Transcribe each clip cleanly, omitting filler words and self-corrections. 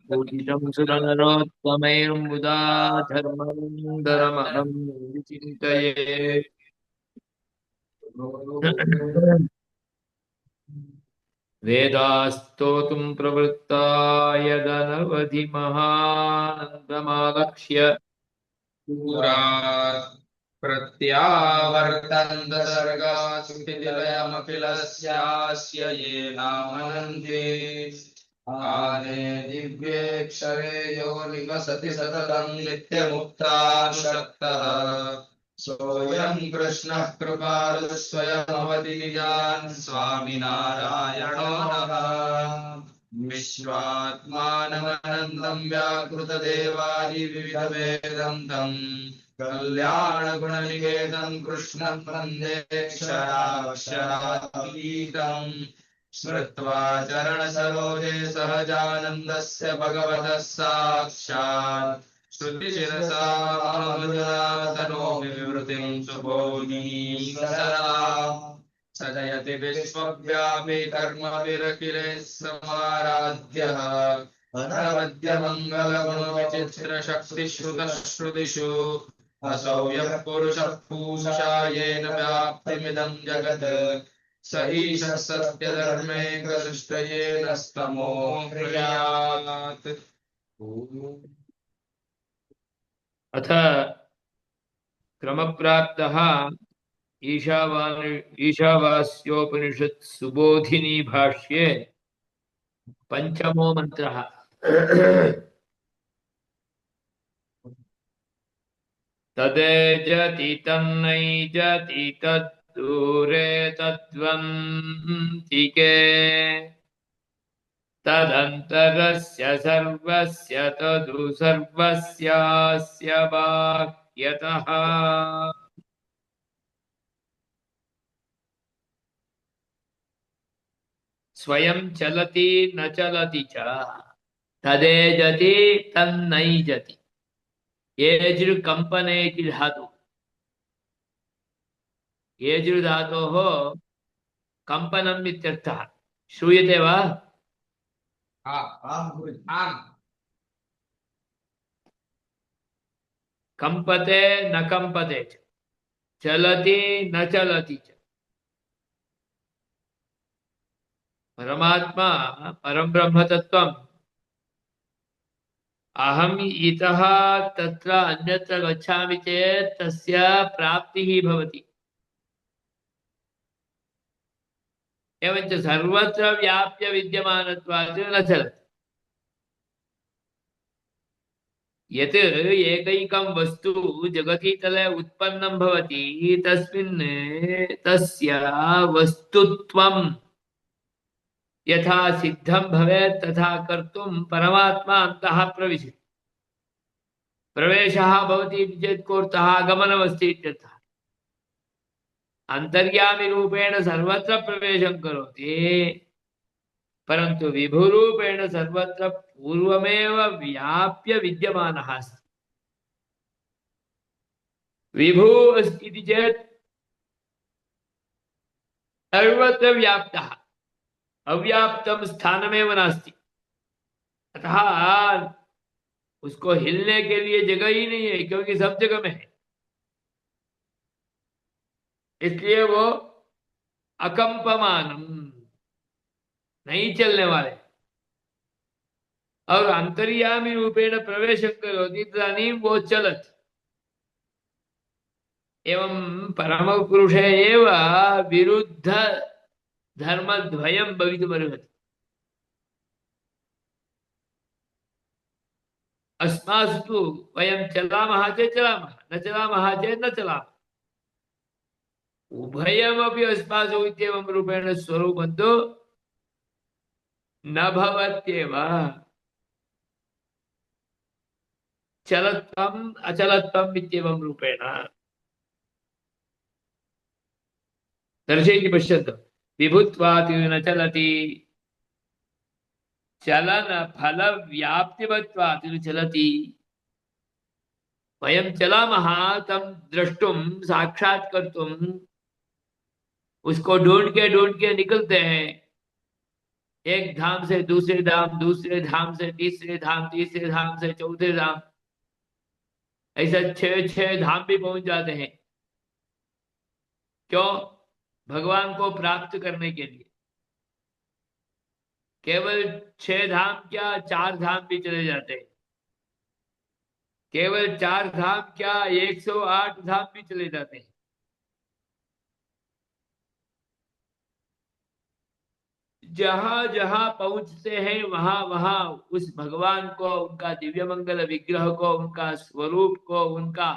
पूजितं सुरनरोत्तमैर्मुदा धर्मं विचिन्तये। वेदास्तोतुं प्रवृत्ता यदनवधिमहान्तमालक्ष्य पुरा प्रत्यावर्तन्त सर्गास्थितिलयमखिलस्यास्य येनामनन्ते आने दिव्येक्षरे यो निवसति सततं नित्यमुक्ताशक्तः सोऽयं कृष्णः कृपालुः स्वयमवति निजान् स्वामिनारायणो नमः। विश्वात्मानमनन्दं व्याकृतदेवादिविविधभेदं तं कल्याणगुणनिकेतं कृष्णं वन्दे क्षराक्षरातीतं स्मृत्वा चरणसरोजे सहजानन्दस्य भगवतः साक्षात् श्रुतिशिरसामनुजातनोमि विवृतिं सुबोधीं सदा सजयति विश्वव्यापी कर्मभिरखिलेः समाराध्यः अनवद्यमङ्गलगुणविचित्रशक्तिश्रुतश्रुतिषु असौ यः पुरुषः पूषा येन व्याप्तिमिदं जगत् स ईशः सत्यधर्मेकसृष्टये नस्तमो क्रियात्। अथ क्रमप्राप्तः ईशावास्योपनिषत् सुबोधिनी भाष्ये पंचमो मंत्रः। तदेजति तन्नैजति तद्दूरे तद्वन्तिके तदन्तरस्य सर्वस्य तदु सर्वस्यास्य बाह्यतः स्वयं चलति न चलति च तदेजति तन्नैजति। येजृ कंपने की धातु येजृ धातोः कंपनम् इत्यर्थः। श्रूयते वा? कंपते न कंपते च चलति न चलति च। परमात्मा परम ब्रह्म तत्वम् अहम इतः तत्र अन्यत्र गच्छामि चेत् तस्य प्राप्तिः भवति। एवञ्च सर्वत्र व्याप्य विद्यमानत्वात् न चलति। यत् एकैकं वस्तु जगति तले उत्पन्नं भवति तस्मिन् तस्य वस्तुत्वं यथा सिद्धं भवेत् तथा कर्तुं परमात्मा अन्तः प्रविशति। प्रवेशः भवति इति चेत् कोऽर्थः? आगमनमस्ति इत्यर्थः। अन्तर्यामी रूपेण सर्वत्र प्रवेशं करोति, परन्तु विभुरूपेण सर्वत्र पूर्वमेव व्याप्य विद्यमानः अस्ति। विभु अस्ति इति चेत् सर्वत्र व्याप्तः, अव्याप्तं स्थानमेव नास्ति। अतः उसको हिलने के लिए जगह ही नहीं है, क्योंकि सब जगह में है। इसलिए वो अकंपमानम, नहीं चलने वाले। और अंतर्यामी रूपेण प्रवेश करोति तदानीं वो चलति। एवं परम पुरुषे एव विरुद्ध धर्मद्वयं भवितुमर्हति। अस्मासु वयं चलामः चेत् चलामः, न चलामः चेत् न चलामः। उभयमपि अस्मासु इत्येवं रूपेण स्वरूपं तु न भवत्येव। चलत्वम् अचलत्वम् इत्येवं रूपेण दर्शयति। पश्यन्तु, विभुत्वात् न चलति, चलन फल व्याप्तिवत्वात् न चलति। वयं चलामः तं द्रष्टुं साक्षात् कर्तुं, उसको ढूंढ के निकलते हैं। एक धाम से दूसरे धाम, दूसरे धाम से तीसरे धाम, तीसरे धाम से चौथे धाम, ऐसा छह छह धाम भी पहुंच जाते हैं। क्यों? भगवान को प्राप्त करने के लिए। केवल छह धाम क्या, चार धाम भी चले जाते हैं। केवल चार धाम क्या, 108 धाम भी चले जाते हैं। जहां जहां पहुंचते हैं वहां वहां उस भगवान को, उनका दिव्य मंगल विग्रह को, उनका स्वरूप को, उनका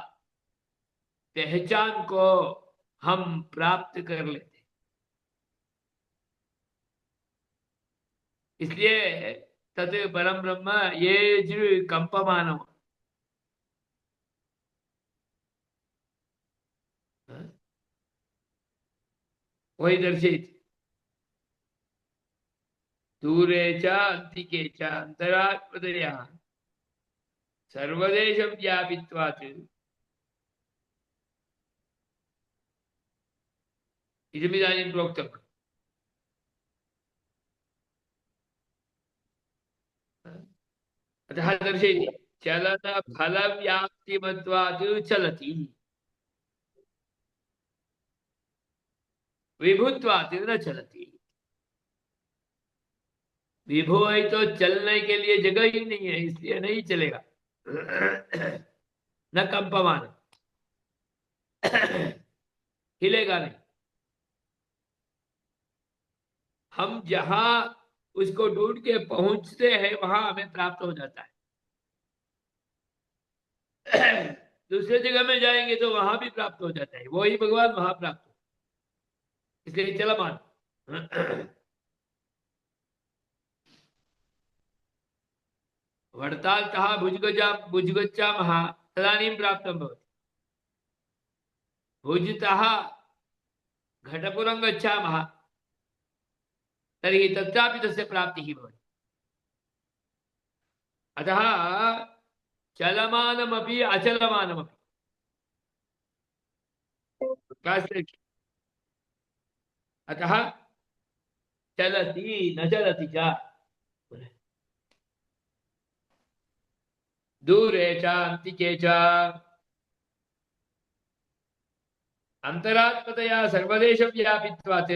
पहचान को हम प्राप्त कर लेते हैं। इसलिए तत् परम ब्रह्म ये जो कंपमानम, वही दर्शित। दूरे च अंतिके च अंतरात्मतया सर्वदेशं व्यापित्वात् इदमिदानीं प्रोक्तम्। अतः दर्शयति चलन फल व्याप्तिमत्वात् चलति, विभुत्वात् न चलति। विभु है तो चलने के लिए जगह ही नहीं है, इसलिए नहीं चलेगा। न कंपमान, हिलेगा नहीं। हम जहां उसको ढूंढ के पहुंचते हैं वहां हमें प्राप्त हो जाता है। दूसरे जगह में जाएंगे तो वहां भी प्राप्त हो जाता है, वही भगवान वहां प्राप्त हो, इसलिए चलमान। वरतालतः भुजगच्छामः तदानीं प्राप्तं भवति। भुजतः घटपुरं गच्छामः तर्हि तत्रापि तस्य प्राप्तिः भवति। अतः चलमानमपि अचलमानमपि अतः चलति न चलति च, दूरे च अन्तिके च अंतरात्मतया सर्वदेशव्यापित्वात्,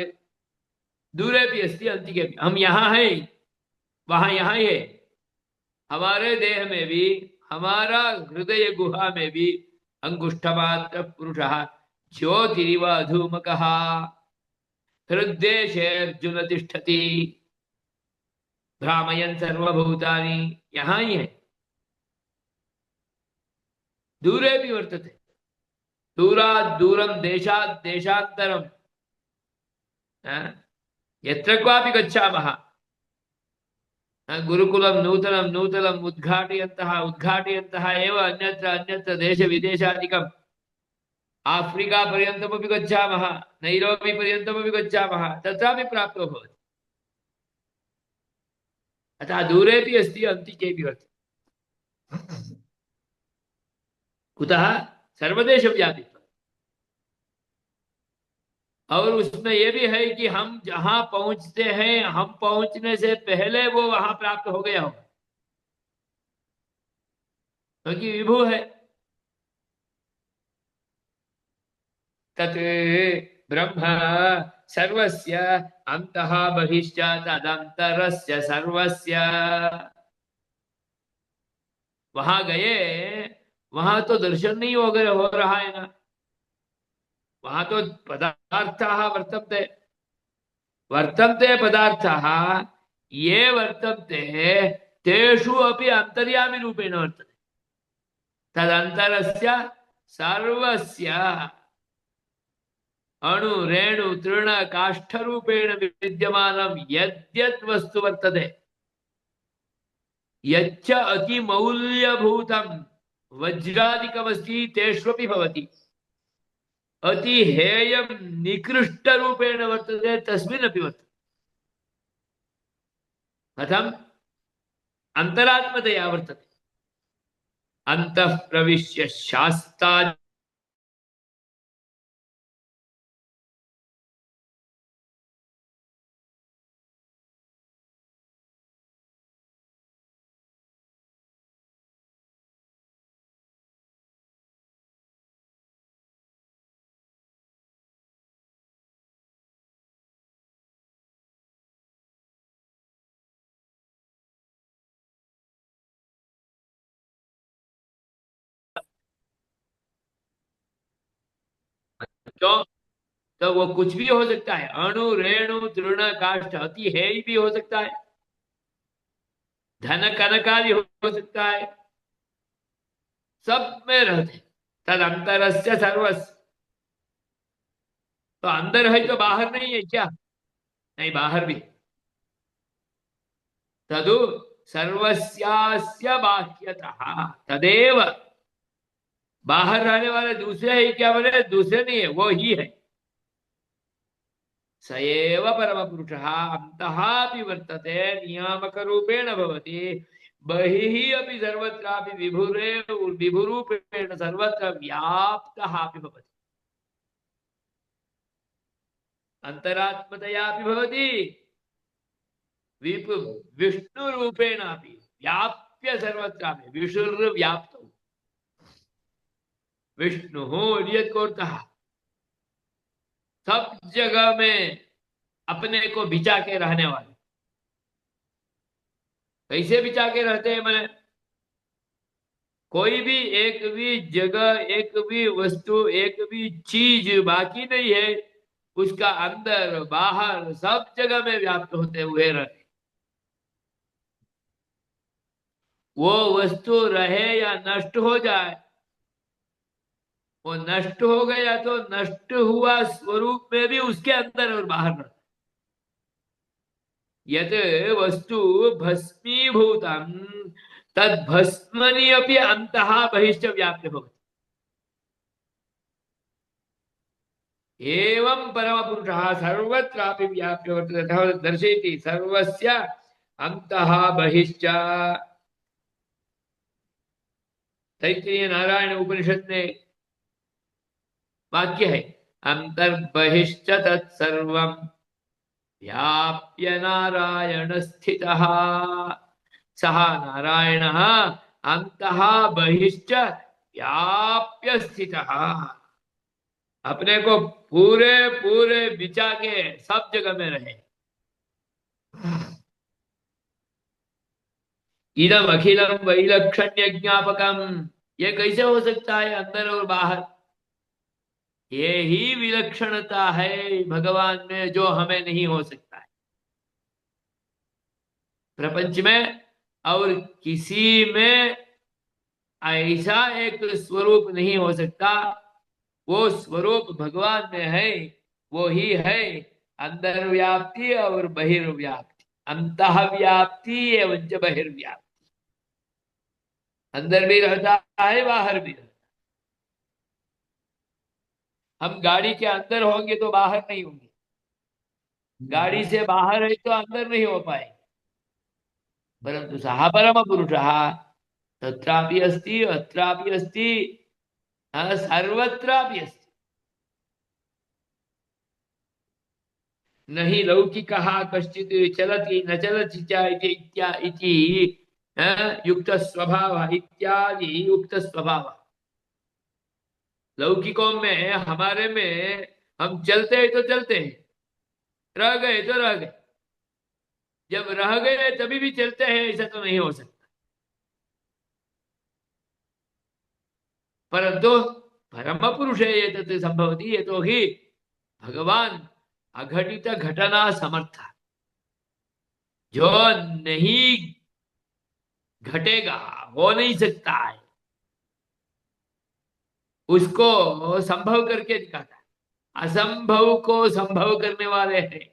दूरे भी अस्ति अंतिके भी। हम यहाँ हैं, वहां यहाँ ही है। हमारे देह में भी, हमारा हृदय गुहा में भी अंगुष्ठमात्र पुरुषः ज्योतिरिव धूमकः हृद्देशे अर्जुन तिष्ठति भ्रामयन् सर्वभूतानि, यहाँ ही है। दूरे भी वर्तते, दूरात् दूरं देशात् देशान्तरं, यत्र क्वापि गच्छामः गुरुकुलं नूतनं नूतनम् उद्घाटयन्तः एव अन्यत्र अन्यत्र देश विदेशादिकम् आफ्रिका पर्यन्तमपि गच्छामः, नैरोबी पर्यन्तमपि गच्छामः, तत्रापि प्राप्तो भवति। अतः दूरेपि अस्ति अन्तिकेपि वर्तते। कुतः? सर्वदेशव्यापित्व। और उसमें यह भी है कि हम जहां पहुंचते हैं, हम पहुंचने से पहले वो वहां प्राप्त हो गया होगा, क्योंकि विभु है। तत् ब्रह्म सर्वस्य अंतः बहिश्च तदंतरस्य सर्वस्य। वहां गए, वहां तो दर्शन नहीं हो रहा है ना, वहां तो पदार्थाः वर्तन्ते, वर्तन्ते पदार्थाः, ये वर्तन्ते तेषु अपि अंतर्यामी रूपेण वर्तते। तदंतरस्य सर्वस्य अणु रेणु तृण काष्ठ रूपेण विद्यमानं यद्यत् वस्तु वर्तते, यच्च अतिमौल्यभूतं वज्रादिकमस्ति तेष्वपि भवति, अति हेयं निकृष्ट रूपेण वर्तते तस्मिन्नपि वर्तते। कथम? अंतरात्मतया वर्तते। अंतः प्रविश्य शास्ता क्यों? तो वो कुछ भी हो सकता है, अणु रेणु तृण काष्ठ अति है ही भी हो सकता है, धन कनकादि हो सकता है, सब में रहते। तद अंतरस्य सर्वस्व, तो अंदर है तो बाहर नहीं है क्या? नहीं, बाहर भी। तदु सर्वस्यास्य बाह्यतः तदेव, बाहर रहने वाले दूसरे ही क्या बोले? दूसरे नहीं है, वो ही है। स एव परम पुरुषः अन्तः अपि वर्तते नियामक रूपेण भवति, बहिः अपि सर्वत्रापि विभुरेव विभुरूपेण सर्वत्र व्याप्तः अपि भवति, अंतरात्मतया अपि भवति, विष्णु रूपेण अपि व्याप्य सर्वत्रापि, विष्णुर्व्याप्तौ विष्णु इत्यर्थः, सब जगह में अपने को बिचा के रहने वाले। कैसे बिचा के रहते हैं? मैंने कोई भी एक भी जगह, एक भी वस्तु, एक भी चीज बाकी नहीं है, उसका अंदर बाहर सब जगह में व्याप्त होते हुए रहते। वो वस्तु रहे या नष्ट हो जाए, वो नष्ट हो गया तो नष्ट हुआ स्वरूप में भी उसके अंदर और बाहर रहता। यत वस्तु भस्मीभूतम तद भस्मनि अपि अंतः बहिश्च व्याप्य भवति। एवं परम पुरुषः सर्वत्रापि व्याप्य वर्तते तथा दर्शयति सर्वस्य अंतः बहिश्च। तैत्तिरीय नारायण उपनिषद में वाक्य है, अंतर्बहिश्च तत्सर्वं व्याप्य नारायण स्थितः, सः नारायणः अंतः बहिश्च व्याप्य स्थितः। अपने को पूरे पूरे बिचा के सब जगह में रहे। इदम अखिलम वैलक्षण्य ज्ञापकम, ये कैसे हो सकता है अंदर और बाहर? ये ही विलक्षणता है भगवान में जो हमें नहीं हो सकता है प्रपंच में, और किसी में ऐसा एक स्वरूप नहीं हो सकता। वो स्वरूप भगवान में है, वो ही है अंदर व्याप्ति और बहिर्व्याप्ति, अंतः व्याप्ति एवं च बहिर्व्याप्ति। अंदर भी रहता है, बाहर भी रहता है। हम गाड़ी के अंदर होंगे तो बाहर नहीं होंगे, गाड़ी से बाहर है तो अंदर नहीं हो पाए। परंतु सः परम पुरुषः तत्रापि अस्ति अत्रापि अस्ति, सर्वत्रापि अस्ति। न हि लौकिकः कश्चित् चलति न चलति च इति युक्त स्वभाव इत्यादि युक्त स्वभाव। लौकिकों में हमारे में हम चलते हैं तो चलते हैं, रह गए तो रह गए, जब रह गए तभी भी चलते हैं, ऐसा तो नहीं हो सकता। परंतु परम पुरुष ये तत् संभवती, ये तो ही भगवान अघटित घटना समर्थ, जो नहीं घटेगा, हो नहीं सकता है, उसको संभव करके दिखाता है। असंभव को संभव करने वाले हैं।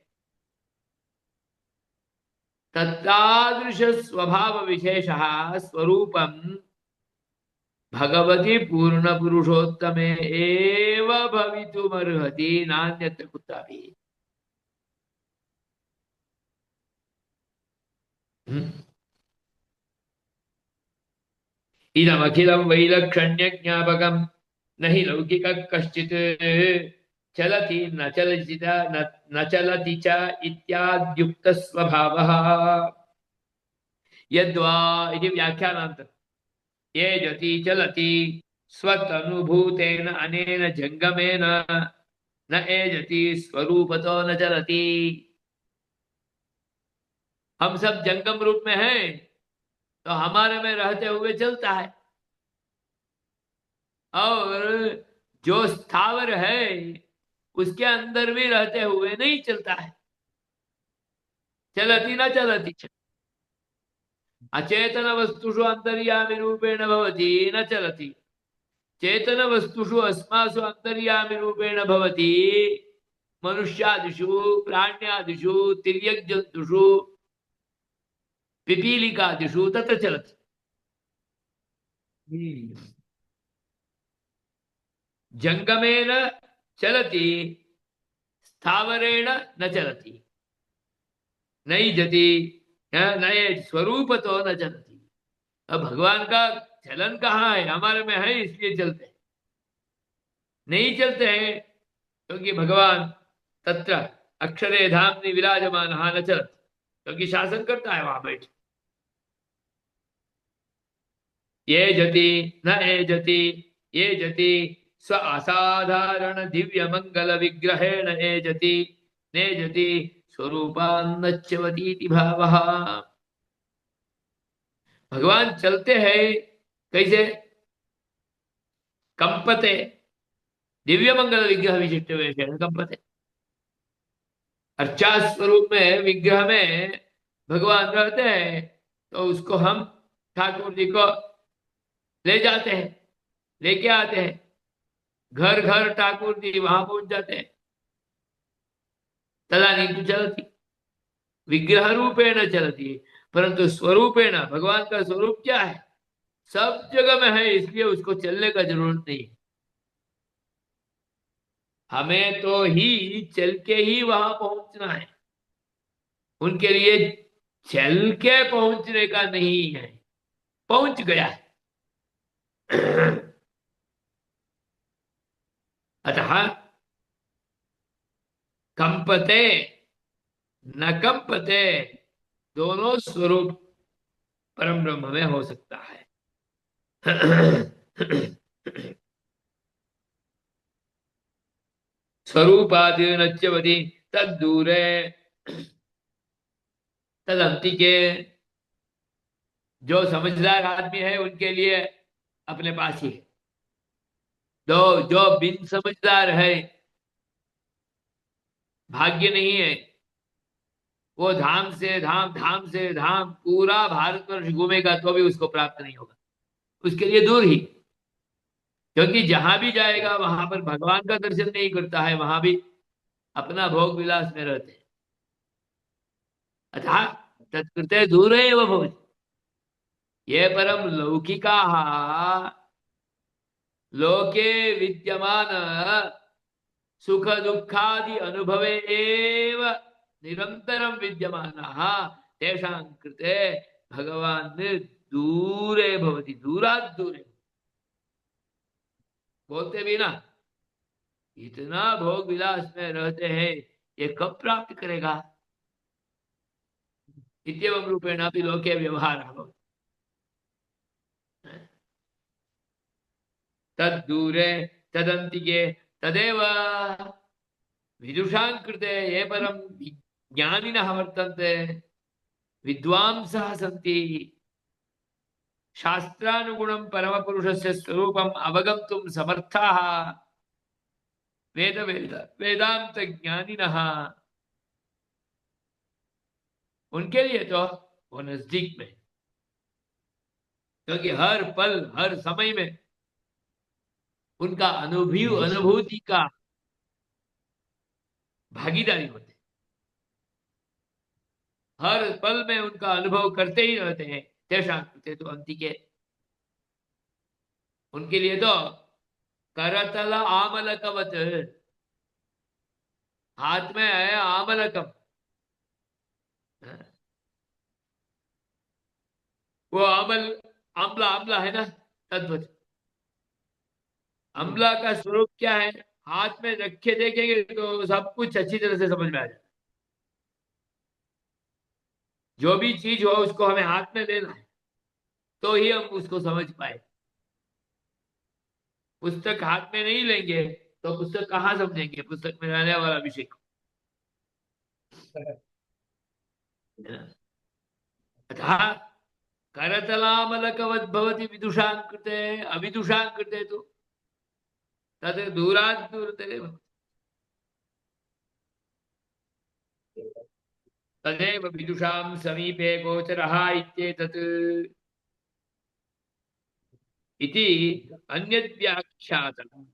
तत्तादृश स्वभाव विशेषः स्वरूपम भगवती पूर्ण पुरुषोत्तमे एव भवितुमर्हति नान्यत्र कुत्रापि। इदमखिलं वैलक्षण्य ज्ञापकं न हि लौकिक कश्चित् चलति न चलति च न चलति च इत्याद्युक्त स्वभावः। यद्वा इति व्याख्यानान्तरं ये जति चलति स्वतनुभूतेन अनेन जंगमेन न एजति स्वरूपतो न चलति। हम सब जंगम रूप में हैं तो हमारे में रहते हुए चलता है, और जो स्थावर है उसके अंदर भी रहते हुए नहीं चलता है। चलती न चलती अचेतन वस्तुषु अंतर्यामी रूपेण भवति न चलति, चेतन वस्तुषु अस्मासु अंतर्यामी रूपेण भवति, मनुष्यादिषु प्राण्यादिषु तिर्यक् जन्तुषु पिपीलिकादिषु तत्र चलति। जंगमेन चलति, स्थावरेण न चलति, नहीं जति, नए स्वरूप तो न चलती। अब भगवान का चलन कहाँ है? हमारे में है इसलिए चलते हैं, नहीं चलते हैं क्योंकि भगवान तत्र अक्षरे धामनि विराजमान न चलते, क्योंकि शासन करता है वहां बैठ। ये जति न एजति, ये जति स्व असाधारण दिव्य मंगल विग्रहेण एजति, नेजति स्वरूपान्नच्यवतीति भावः। भगवान चलते हैं कैसे? कंपते, दिव्य मंगल विग्रह विशिष्ट वेशेण कंपते। अर्चा स्वरूप में विग्रह में भगवान रहते हैं, तो उसको हम ठाकुर जी को ले जाते हैं, लेके आते हैं, घर घर ठाकुर जी वहां पहुंच जाते हैं। तदानीं तो चलती, विग्रह रूपेण चलती, परंतु स्वरूपेण भगवान का स्वरूप क्या है? सब जगह में है, इसलिए उसको चलने का जरूरत नहीं। हमें तो ही चल के ही वहां पहुंचना है, उनके लिए चल के पहुंचने का नहीं है, पहुंच गया है। अतः कंपते न कंपते, दोनों स्वरूप परम ब्रह्म में हो सकता है। स्वरूपादिनच्यवति तद्दूरे तदंतिके, जो समझदार आदमी है उनके लिए अपने पास ही है। दो जो बिन समझदार है, भाग्य नहीं है, वो धाम से धाम, धाम से धाम पूरा भारतवर्ष घूमेगा तो भी उसको प्राप्त नहीं होगा, उसके लिए दूर ही। क्योंकि जहां भी जाएगा वहां पर भगवान का दर्शन नहीं करता है, वहां भी अपना भोग विलास में रहते हैं। अतः तत्कृते दूर एव भवति। ये परम लौकिका लोके विद्यमान सुख दुखादि अनुभवे एव निरंतरम विद्यमानः तेषां कृते भगवान दूरे भवति, दूरात् दूरे। बोलते भी ना, इतना भोग विलास में रहते हैं, ये कब प्राप्त करेगा? इत्येवं रूपेण अपि लोके व्यवहारः भवति। तद्दूरे तदन्तिके तदेव विदुषां कृते ये परम ज्ञानिनः वर्तन्ते, विद्वांसः सन्ति, शास्त्रानुगुणं परमपुरुषस्य स्वरूपम् अवगन्तुं समर्थाः वेदांत ज्ञानिनः, उनके लिए तो वो नजदीक में, क्योंकि हर पल हर समय में उनका अनुभूति का भागीदारी होते, हर पल में उनका अनुभव करते ही रहते हैं। तेषां कृते तो अंतिके, उनके लिए तो करतल आमलकवत, हाथ में है आमलकम, वो आमल आमला आमला है ना, तद्वत अम्ला का स्वरूप क्या है? हाथ में रखे देखेंगे तो सब कुछ अच्छी तरह से समझ में आ जाए। जो भी चीज हो उसको हमें हाथ में लेना है, तो ही हम उसको समझ पाए। पुस्तक हाथ में नहीं लेंगे तो पुस्तक कहाँ समझेंगे, पुस्तक में रहने वाला विषय को। अतः करतलामलकवद् भवति विदुषां कृते, अविदुषां कृते तो तद दूरात् दूरतरे भवति। तदेव विदुषां समीपे गोचरः इत्येतत् इति अन्यद्व्याख्यातम्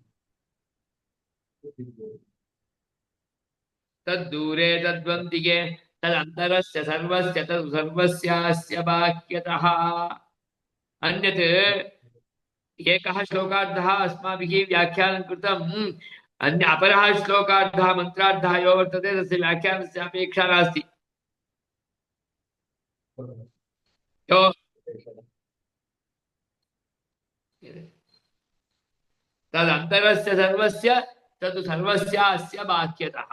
तद्दूरे तद्वन्दिके तदन्तरस्य सर्वस्य तद् सर्वस्यास्य बाह्यतः अन्यत् एकः श्लोकार्थः अस्माभिः व्याख्यानं कृतम् अन्य अपरः श्लोकार्थः मन्त्रार्थः यो वर्तते तस्य व्याख्यानस्य अपेक्षा नास्ति यो तदन्तरस्य सर्वस्य तद् सर्वस्यास्य बाह्यतः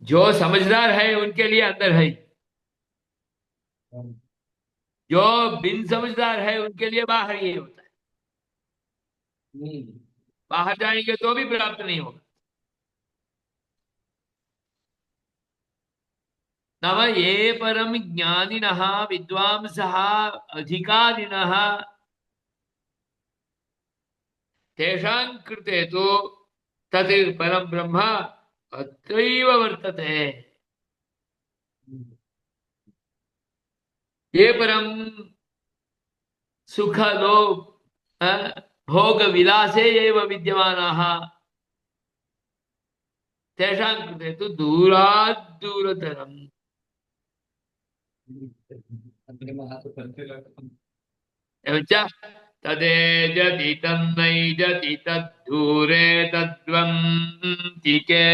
जो समझदार है उनके लिए अंदर है, जो बिन समझदार है उनके लिए बाहर ही होता है। बाहर जाएंगे तो भी प्राप्त नहीं होगा। नाम ये परम ज्ञानिनः विद्वांसः अधिकारिणः तेषां कृते तो तत् परम ब्रह्म अत्रैव वर्तते। ये परम सुख लोभ भोग विलासे एव विद्यमानाः तेषां कृते तु दूरात् दूरतरम्। एवञ्च तदेजति तन्नैजति तद्धूरे तद्वन्तिके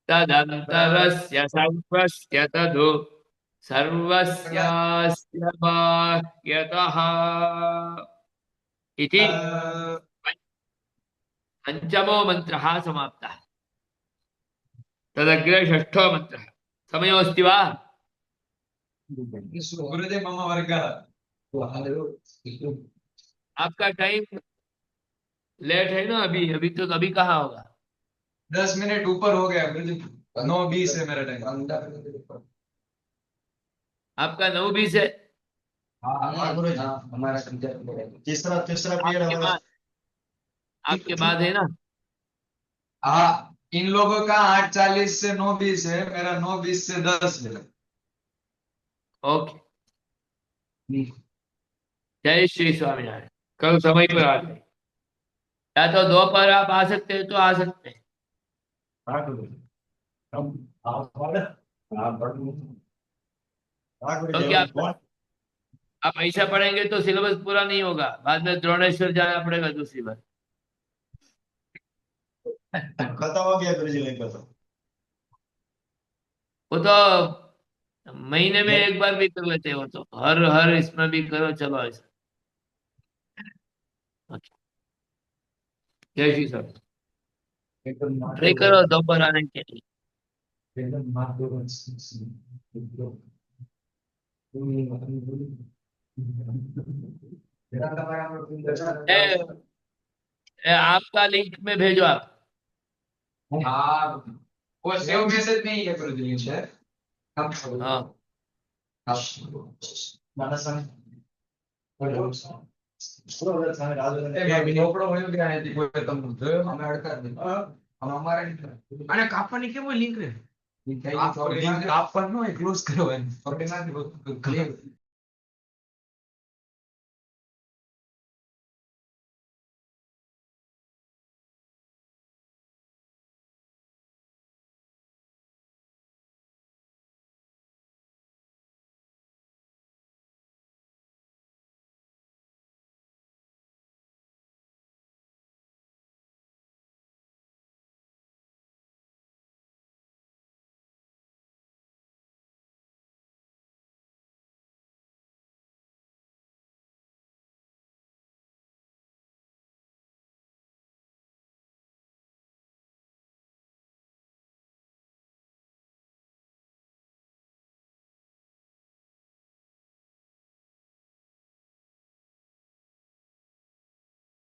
तदन्तरस्य सर्वस्य तदु सर्वस्यास्य बाह्यतः इति पंचमो मंत्रः समाप्तः। तदग्रे षष्ठो मंत्रः। समयोऽस्ति वा? गुरुदेव मम वर्गः। आपका टाइम लेट है ना अभी? अभी तो अभी कहाँ होगा? 10 मिनट ऊपर हो गया गुरुदेव। 9:20 है मेरा टाइम। आपका 9:20 है? हमारा तीसरा पीरियड हमारा आपके बाद है ना? हाँ, इन लोगों का 8:40 से 9:20 है, मेरा 9:20 से 10 है। ओके, जय श्री स्वामीनारायण। कल समय पर आ जाए, या तो दोपहर आप आ सकते हैं तो आ सकते हैं। क्योंकि आप ऐसा पढ़ेंगे तो सिलेबस पूरा नहीं होगा, बाद में द्रोणेश्वर जाना पड़ेगा दूसरी बार। खत्म हो गया गुरुजी वहीं पर। वो तो महीने में एक बार भी कर लेते हो, तो हर हर इसमें भी करो, चलो ऐसा। जय श्री स्वामी। ट्राई करो दोपहर आने के लिए। आपका लिंक में भेजो आप। हाँ, वो सेव मैसेज नहीं है गुरुदेव शायद। हाँ, અને કાપવાની કેમ લિંક રે? કાપવાનું ક્લોઝ કરવાની.